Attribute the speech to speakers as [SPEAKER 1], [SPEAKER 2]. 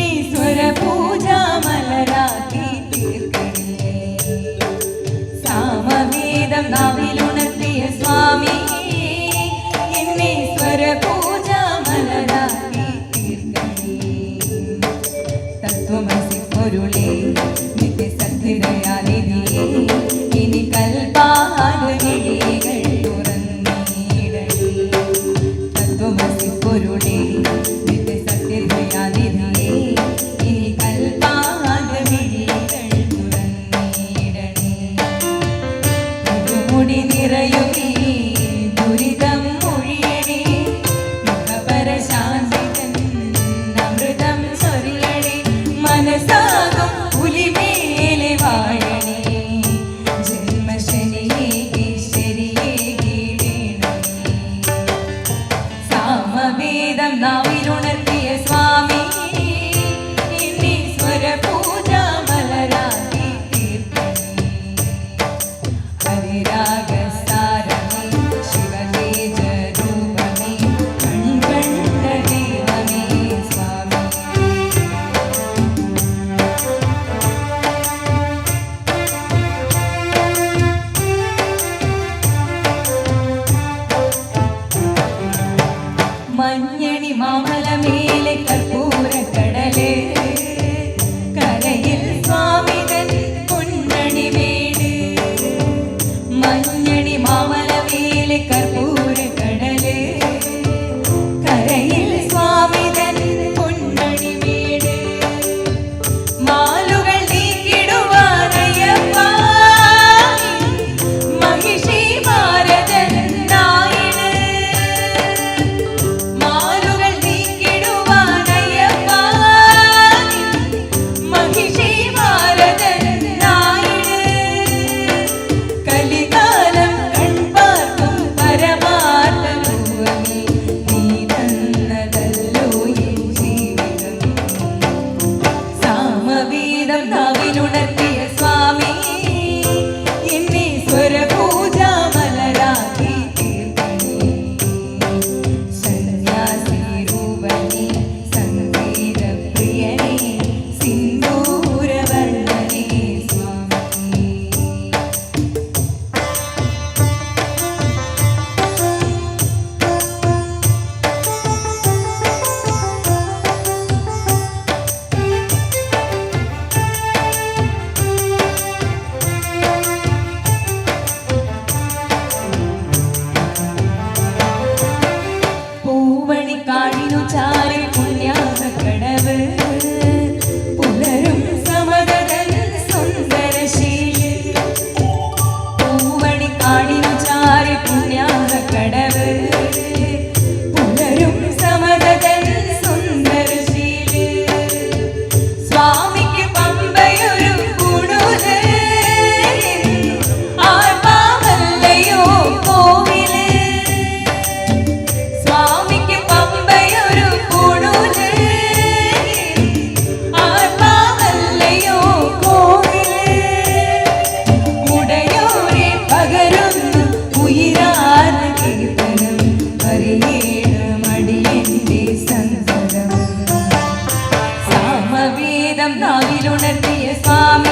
[SPEAKER 1] ഇന്നീശ്വര പൂജ മലരാക്കി തീർക്കണേ സാമവേദം നാവിലുണർത്തിയ സ്വാമി ഇന്നീശ്വര പൂജ മലരാക്കി തീർക്കണേ തത്വമസി പൊരുളേ നിത്യസത്യദയാനിധിയേ ഇനി കൽപ്പാലവിളികൾ തുറന്നിടണേ തത്വമസി പൊരുളേ നിത്യസത്യദയാനിധിയേ ഇനി കൽപ്പാലവിളികൾ തുറന്നിടണേ മുടി നിറയുമീ ദുരിതം മൊഴിയണേ മുഖപരശാന്തിതൻ അമൃതം ചൊരിയണേ മനസ്സാകും പുലിമേലെ വാഴണേ ജന്മശനിയേകി ശരിയേകി വീണണേ സാമവേദം നാവിലുണർത്തിയ സ്വാമി ഇന്നീശ്വര പൂജ മലരാക്കി തീർക്കണേ ഹരിരാഗസാരമേ ശിവതേജരൂപമേ കൺകണ്ട ദൈവമേ സ്വാമി മഞ്ഞണി മാമലമേലെ കർപ്പൂരക്കടല് കരയിൽ സ്വാമിതൻ പൊന്നണി വീട് മഞ്ഞണി മാമലമേലെ കർപ്പൂരക്കടല് കരയിൽ സ്വാമിതൻ പൊന്നണി വീട് മാലുകൾ നീക്കിടുവാനയ്യപ്പ മഹിഷി ഭാരതൻ നായിട് മാലുകൾ നീക്കിടുവാനയ്യപ്പ മഹിഷി ഭാരതൻ നായിട് കലികാലം കൺപാർക്കും പരമാർത്ഥ രൂപമേ നീ തന്നതല്ലോ എൻ ജീവിതം സാമവേദം നാവിലുണർത്തിയ സ്വാമി ഇന്നീശ്വര പൂജ മലരാക്കി തീർക്കണേ സന്യാസി രൂപനേ സംഗീത പ്രിയനേ സിന്ദൂരവർണ്ണനേ സ്വാമി പൂവണിക്കാടിനു ചാരി പുണ്യാകക്കടവ് പുലരും സമതതൻ സുന്ദരശീല് പൂവണിക്കാടിനു ചാരി പുണ്യാകക്കടവ് പുലരും സമതതൻ സുന്ദരശീല് സ്വാമിക്ക് പമ്പയൊരു കൂടുല് ആർപ്പാവല്ലയോ കോവില് സ്വാമിക്ക് പമ്പയൊരു കൂടുല് ആർപ്പാവല്ലയോ കോവില് ഉടയോരെ പകരുന്നു ഉയിരാർന്ന കീർത്തനം അറിയേണം അടിയന്റെ സന്തതം സാമവേദം നാവിലുണർത്തിയ സ്വാമി